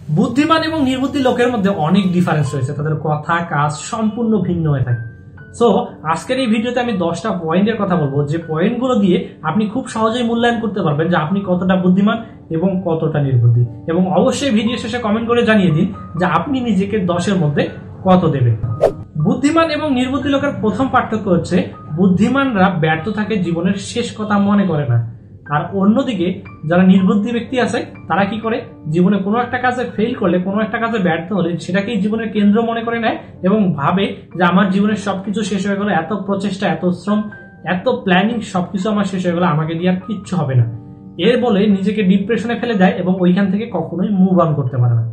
বুদ্ধিমান এবং নির্বুদ্ধি লোকের মধ্যে অনেক ডিফারেন্স রয়েছে, তাদের কথা কাজ সম্পূর্ণ ভিন্ন হয়ে থাকে। সো আজকের এই ভিডিওতে আমি 10টা পয়েন্টের কথা বলবো, যে পয়েন্টগুলো দিয়ে আপনি খুব সহজেই মূল্যায়ন করতে পারবেন যে আপনি কতটা বুদ্ধিমান এবং কতটা নির্বুদ্ধি। এবং অবশ্যই ভিডিও শেষে কমেন্ট করে জানিয়ে দিন যে আপনি নিজেকে 10-এর মধ্যে কত দেবেন। বুদ্ধিমান এবং নির্বুদ্ধি লোকের প্রথম পার্থক্য হচ্ছে বুদ্ধিমানরা ব্যর্থতাকে জীবনের শেষ কথা মনে করে না, আর অন্যদিকে যারা নির্বুদ্ধি ব্যক্তি আছে তারা কি করে, জীবনে কোনো একটা কাজে ফেল করলে, কোনো একটা কাজে ব্যর্থ হলে সেটাকেই জীবনের কেন্দ্র মনে করে নেয় এবং ভাবে যে আমার জীবনের সবকিছু শেষ হয়ে গেল, এত প্রচেষ্টা, এত শ্রম, এত প্ল্যানিং সবকিছু আমার শেষ হয়ে গেল, আমাকে দিয়ে আর কিচ্ছু হবে না। এর বলে নিজেকে ডিপ্রেশনে ফেলে দেয় এবং ওইখান থেকে কখনোই মুভ অন করতে পারে না।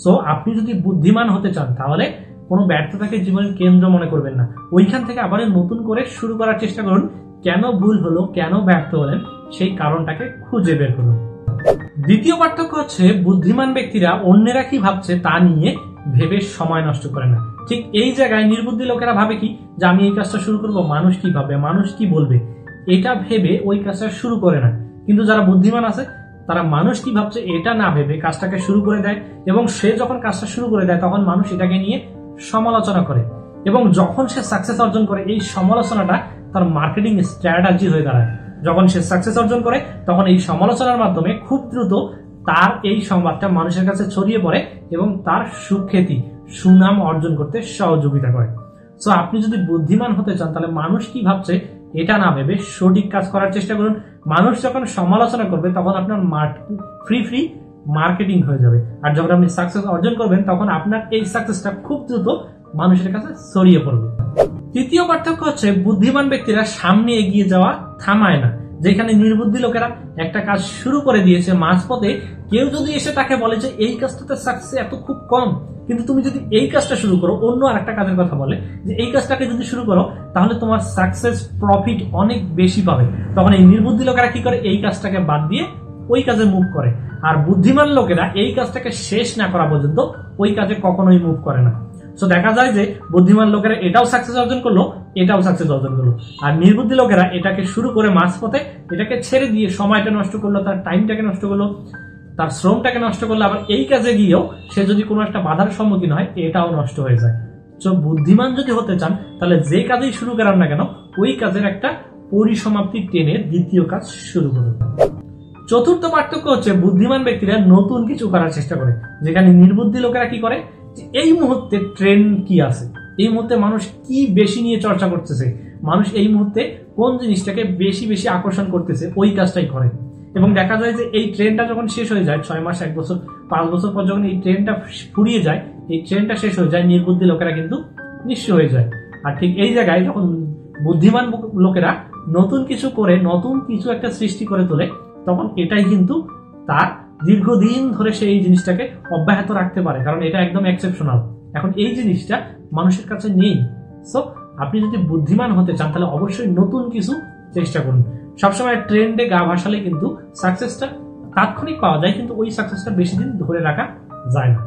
সো আপনি যদি বুদ্ধিমান হতে চান তাহলে কোনো ব্যর্থতাকে জীবনের কেন্দ্র মনে করবেন না, ওইখান থেকে আবার নতুন করে শুরু করার চেষ্টা করুন। কেন ভুল হলো, কেন ব্যর্থ হলেন, সেই কারণটাকে খুঁজে বের করুন। দ্বিতীয় পার্থক্য হচ্ছে বুদ্ধিমান ব্যক্তিরা অন্যেরা কি ভাবছে তা নিয়ে ভেবে সময় নষ্ট করে না। ঠিক এই জায়গায় নির্বুদ্ধি লোকেরা ভাবে কি, যে আমি এই কাজটা শুরু করবো, মানুষ কি ভাববে, মানুষ কি বলবে, এটা ভেবে ওই কাজটা শুরু করে না। কিন্তু যারা বুদ্ধিমান আছে তারা মানুষ কি ভাবছে এটা না ভেবে কাজটাকে শুরু করে দেয়, এবং সে যখন কাজটা শুরু করে দেয় তখন মানুষ এটাকে নিয়ে সমালোচনা করে, এবং যখন সে সাকসেস অর্জন করে এই সমালোচনাটা তার মার্কেটিং স্ট্র্যাটেজি হয়ে দাঁড়ায়। যখন সে সাকসেস অর্জন করে তখন এই সমালোচনার মাধ্যমে খুব দ্রুত তার এই সংবাদটা মানুষের কাছে ছড়িয়ে পড়ে এবং তার সুখ্যাতি, সুনাম অর্জন করতে সহযোগিতা করে। সো আপনি যদি বুদ্ধিমান হতে চান তাহলে মানুষ কি ভাবছে এটা না ভেবে সঠিক কাজ করার চেষ্টা করুন। মানুষ যখন সমালোচনা করবে তখন আপনার ফ্রি মার্কেটিং হয়ে যাবে, আর যখন আপনি সাকসেস অর্জন করবেন তখন আপনার এই সাকসেসটা খুব দ্রুত মানুষের কাছে ছড়িয়ে পড়বে। তৃতীয় পার্থক্য হচ্ছে বুদ্ধিমান ব্যক্তিরা সামনে এগিয়ে যাওয়া থামায় না। যেখানে নির্বুদ্ধি লোকেরা একটা কাজ শুরু করে দিয়েছে, মাঝপথে কেউ যদি এসে তাকে বলে যে এই কাজটাতে সাকসেস এত খুব কম, কিন্তু তুমি যদি এই কাজটা শুরু করো, অন্য আরেকটা কাজের কথা বলে যে এই কাজটাকে যদি শুরু করো তাহলে তোমার সাকসেস প্রফিট অনেক বেশি পাবে, তখন এই নির্বুদ্ধি লোকেরা কি করে, এই কাজটাকে বাদ দিয়ে ওই কাজে মুভ করে। আর বুদ্ধিমান লোকেরা এই কাজটাকে শেষ না করা পর্যন্ত ওই কাজে কখনোই মুভ করে না। সো দেখা যায় যে বুদ্ধিমান লোকেরা এটাও সাকসেস অর্জন করলো, এটাও সাকসেস অর্জন করলো, আর নির্বুদ্ধি লোকেরা এটাকে শুরু করে মাঝপথে এটাকে ছেড়ে দিয়ে সময়টা নষ্ট করলো, তার টাইমটাকে নষ্ট করলো, তার শ্রমটাকে নষ্ট করলো, আবার এই কাজে গিয়েও সে যদি কোনো একটা বাধার সম্মুখীন হয় এটাও নষ্ট হয়ে যায়। সো বুদ্ধিমান যদি হতে চান তাহলে যে কাজেই শুরু করেন না কেন ওই কাজের একটা পরিসমাপ্তি টেনে দ্বিতীয় কাজ শুরু করুন। চতুর্থ পার্থক্য হচ্ছে বুদ্ধিমান ব্যক্তিরা নতুন কিছু করার চেষ্টা করে, যেখানে নির্বুদ্ধি লোকেরা কি করে, এই মুহূর্তে ট্রেন্ড কি আছে, এই মুহূর্তে মানুষ কি বেশি নিয়ে চর্চা করতেছে, মানুষ এই মুহূর্তে কোন জিনিসটাকে বেশি বেশি আকর্ষণ করতেছে ওই কাজটাই করে। এবং দেখা যায় যে এই ট্রেন্ডটা যখন শেষ হয়ে যায়, 6 মাস, 1 বছর, 5 বছর পর যখন এই ট্রেন্ডটা ফুরিয়ে যায়, এই ট্রেন্ডটা শেষ হয়ে যায়, নির্বুদ্ধি লোকেরা কিন্তু নিঃস্ব হয়ে যায়। আর ঠিক এই জায়গায় যখন বুদ্ধিমান লোকেরা নতুন কিছু করে, নতুন কিছু একটা সৃষ্টি করে তোলে, তখন এটাই কিন্তু তার দীর্ঘদিন ধরে সে এই জিনিসটাকে অব্যাহত রাখতে পারে, কারণ এটা একদম এক্সেপশনাল। এখন এই জিনিসটা মানুষের কাছে নেই। সো আপনি যদি বুদ্ধিমান হতে চান তাহলে অবশ্যই নতুন কিছু চেষ্টা করুন। সবসময় ট্রেন্ডে গা ভাসালে কিন্তু সাকসেসটা তাৎক্ষণিক পাওয়া যায়, কিন্তু ওই সাকসেসটা বেশি দিন ধরে রাখা যায় না।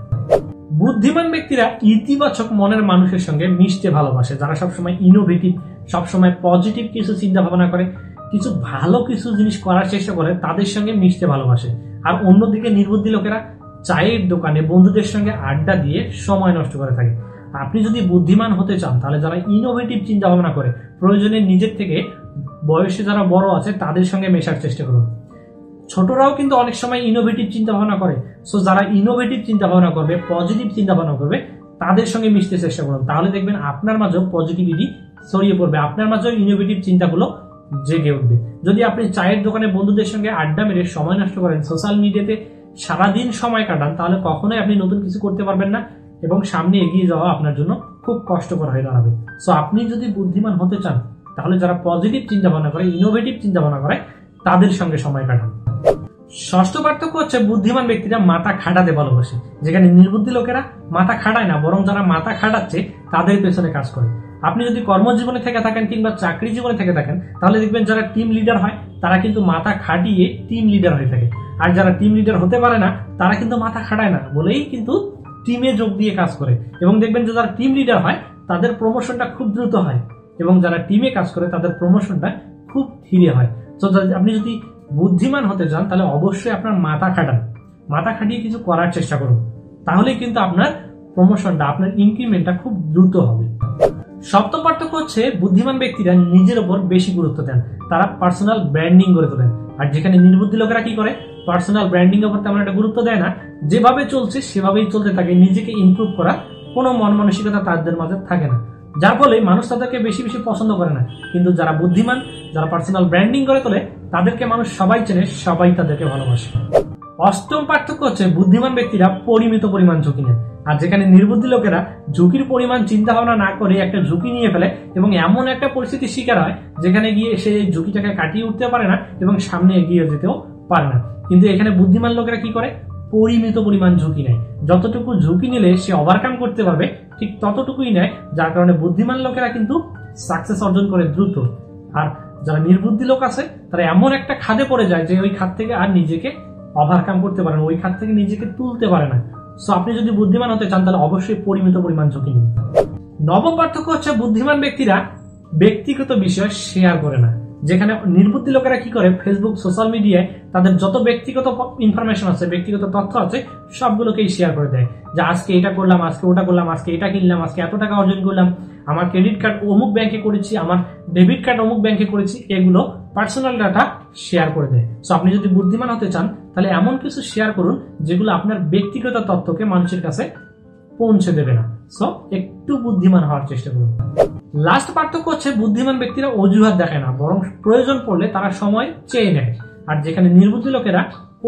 বুদ্ধিমান ব্যক্তিরা ইতিবাচক মনের মানুষের সঙ্গে মিশতে ভালোবাসে, যারা সবসময় ইনোভেটিভ, সবসময় পজিটিভ কিছু চিন্তা ভাবনা করে, কিছু ভালো কিছু জিনিস করার চেষ্টা করে, তাদের সঙ্গে মিশতে ভালোবাসে। আর অন্যদিকে নির্বুদ্ধি লোকেরা চায়ের দোকানে বন্ধুদের সঙ্গে আড্ডা দিয়ে সময় নষ্ট করে থাকে। আপনি যদি বুদ্ধিমান হতে চান তাহলে যারা ইনোভেটিভ চিন্তা ভাবনা করে, প্রয়োজনে নিজের থেকে বয়সে যারা বড় আছে তাদের সঙ্গে মেশার চেষ্টা করুন। ছোটরাও কিন্তু অনেক সময় ইনোভেটিভ চিন্তা ভাবনা করে। সো যারা ইনোভেটিভ চিন্তা ভাবনা করবে, পজিটিভ চিন্তা ভাবনা করবে, তাদের সঙ্গে মিশতে চেষ্টা করুন। তাহলে দেখবেন আপনার মাঝেও পজিটিভিটি ছড়িয়ে পড়বে, আপনার মাঝেও ইনোভেটিভ চিন্তাগুলো জেগে উঠবে। যদি আপনি চায়ের দোকানে বন্ধুদের সঙ্গে আড্ডা মেরে সময় নষ্ট করেন, সোশ্যাল মিডিয়াতে সারাদিন সময় কাটান, তাহলে কখনোই আপনি নতুন কিছু করতে পারবেন না এবং সামনে এগিয়ে যাওয়া আপনার জন্য খুব কষ্টকর হয়ে দাঁড়াবে। সো আপনি যদি বুদ্ধিমান হতে চান তাহলে যারা পজিটিভ চিন্তা ভাবনা করে, ইনোভেটিভ চিন্তা ভাবনা করে, তাদের সঙ্গে সময় কাটান। ষষ্ঠ পার্থক্য হচ্ছে বুদ্ধিমান ব্যক্তিরা মাথা খাটাতে ভালোবাসে, যেখানে নির্বুদ্ধি লোকেরা মাথা খাটায় না, বরং যারা মাথা খাটাচ্ছে তাদের পেছনে কাজ করে। আপনি যদি কর্মজীবনে থেকে থাকেন কিংবা চাকরি জীবনে থেকে থাকেন তাহলে দেখবেন যারা টিম লিডার হয় তারা কিন্তু মাথা খাটিয়ে টিম লিডার হয়ে থাকে, আর যারা টিম লিডার হতে পারে না তারা কিন্তু মাথা খাটায় না বলেই কিন্তু টিমে যোগ দিয়ে কাজ করে। এবং দেখবেন যে যারা টিম লিডার হয় তাদের প্রমোশনটা খুব দ্রুত হয়, এবং যারা টিমে কাজ করে তাদের প্রমোশনটা খুব ধীরে হয়। তো আপনি যদি বুদ্ধিমান হতে চান তাহলে অবশ্যই আপনার মাথা খাটান, মাথা খাটিয়ে কিছু করার চেষ্টা করুন। তাহলেই কিন্তু আপনার প্রমোশনটা, আপনার ইনক্রিমেন্টটা খুব দ্রুত হবে। সপ্তম পার্থক্য হচ্ছে বুদ্ধিমান ব্যক্তিরা নিজের উপর বেশি গুরুত্ব দেন, তারা পার্সোনাল ব্র্যান্ডিং করে তোলেন। আর যেখানে নির্বুদ্ধি লোকেরা কি করে, পার্সোনাল ব্র্যান্ডিং এর উপর তেমন একটা গুরুত্ব দেয় না, যেভাবে চলছে সেভাবেই চলতে থাকে, নিজেকে ইমপ্রুভ করা কোনো মন মানসিকতা তাদের মাঝে থাকে না, যার ফলে মানুষ তাদেরকে বেশি বেশি পছন্দ করে না। কিন্তু যারা বুদ্ধিমান, যারা পার্সোনাল ব্র্যান্ডিং করে তোলে, তাদেরকে মানুষ সবাই চেনে, সবাই তাদেরকে ভালোবাসে। অষ্টম পার্থক্য হচ্ছে বুদ্ধিমান ব্যক্তিরা পরিমিত পরিমাণ ঝুঁকি নেন, আর যেখানে নির্বুদ্ধি লোকেরা ঝুঁকির পরিমাণ চিন্তা ভাবনা না করে একটা ঝুঁকি নিয়ে ফেলে এবং এমন একটা পরিস্থিতির শিকার হয় যেখানে গিয়ে সে ঝুঁকিটাকে কাটিয়ে উঠতে পারে না এবং সামনে এগিয়ে যেতেও পারে না। কিন্তু এখানে বুদ্ধিমান লোকেরা কি করে, পরিমিত পরিমাণ ঝুঁকি নেয়, যতটুকু ঝুঁকি নিলে সে ওভারকাম করতে পারবে ঠিক ততটুকুই নেয়, যার কারণে বুদ্ধিমান লোকেরা কিন্তু সাকসেস অর্জন করে দ্রুত। আর যারা নির্বুদ্ধি লোক আছে তারা এমন একটা খাদে পড়ে যায় যে ওই খাদ থেকে আর নিজেকে ওভারকাম করতে পারে না, ওই খাদ থেকে নিজেকে তুলতে পারে না। সো আপনি যদি বুদ্ধিমান হতে চান তাহলে অবশ্যই পরিমিত পরিমাণ ঝুঁকি নিন। নবম পার্থক্য হচ্ছে বুদ্ধিমান ব্যক্তিরা ব্যক্তিগত বিষয় শেয়ার করে না, যেখানে নির্বুদ্ধি লোকেরা কি করে, ফেসবুক, সোশ্যাল মিডিয়ায় তাদের যত ব্যক্তিগত ইনফরমেশন আছে, ব্যক্তিগত তথ্য আছে, সবগুলোকেই শেয়ার করে দেয়, যে আজকে এটা করলাম, আজকে ওটা করলাম, আজকে এটা কিনলাম, আজকে এত টাকা অর্জন করলাম, আমার ক্রেডিট কার্ড অমুক ব্যাংকে করেছি, আমার ডেবিট কার্ড অমুক ব্যাংকে করেছি, এগুলো পার্সোনাল ডাটা শেয়ার করে দেয়। সো আপনি যদি বুদ্ধিমান হতে চান তাহলে এমন কিছু শেয়ার করুন যেগুলো আপনার ব্যক্তিগত তথ্যকে মানুষের কাছে পৌঁছে দেবে না। সো একটু বুদ্ধিমান হওয়ার চেষ্টা করুন। লাস্ট পার্থক্য হচ্ছে বুদ্ধিমান ব্যক্তিরা অজুহাত দেখায় না, বরং প্রয়োজন পড়লে তারা সময় চেয়ে নেয়, আর যেখানে নির্বুদ্ধি লোকেরা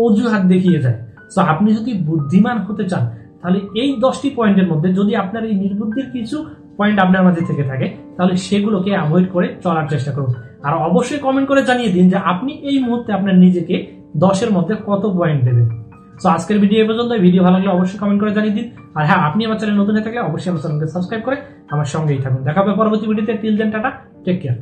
অজুহাত দেখিয়ে যায়। সো আপনি যদি বুদ্ধিমান হতে চান তাহলে এই 10টি পয়েন্টের মধ্যে যদি আপনার এই নির্বুদ্ধির কিছু পয়েন্ট আপনার মাঝে থেকে থাকে তাহলে সেগুলোকে অ্যাভয়েড করে চলার চেষ্টা করুন। আর অবশ্যই কমেন্ট করে জানিয়ে দিন যে আপনি এই মুহূর্তে আপনার নিজেকে 10-এর মধ্যে কত পয়েন্ট দেবেন। সো আজকের ভিডিও এই পর্যন্ত। ভিডিও ভালো লাগলে অবশ্যই কমেন্ট করে জানিয়ে দিন। আর হ্যাঁ, আপনি আমার চ্যানেল নতুন হয়ে থাকলে অবশ্যই আমার চ্যানেলকে সাবস্ক্রাইব করে আমার সঙ্গেই থাকুন। দেখা হবে পরবর্তী ভিডিওতে। Till then, tata, take care.